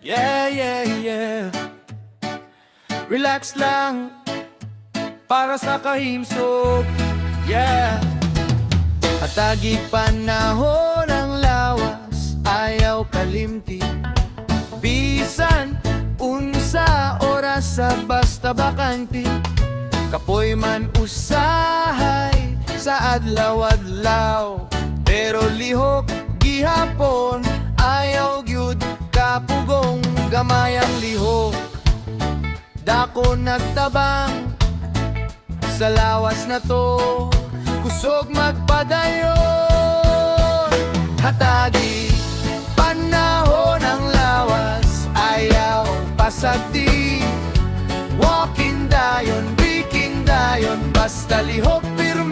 Yeah, yeah, yeah. Relax lang para sa kahimsog. Yeah. Hatagig panahon ang lawas, ayaw kalimti. Bisan unsa oras sa basta bakanti. Kapoy man usahay sa adlaw-adlaw, pero lihok gihapon ayaw gyud kapugong gamay ang lihok. Dako nagtabang sa lawas na to, kusog magpadayon. Hatagig panahon ang lawas, ayaw pasagdi. Walking dayon, biking dayon, basta lihok pirmi.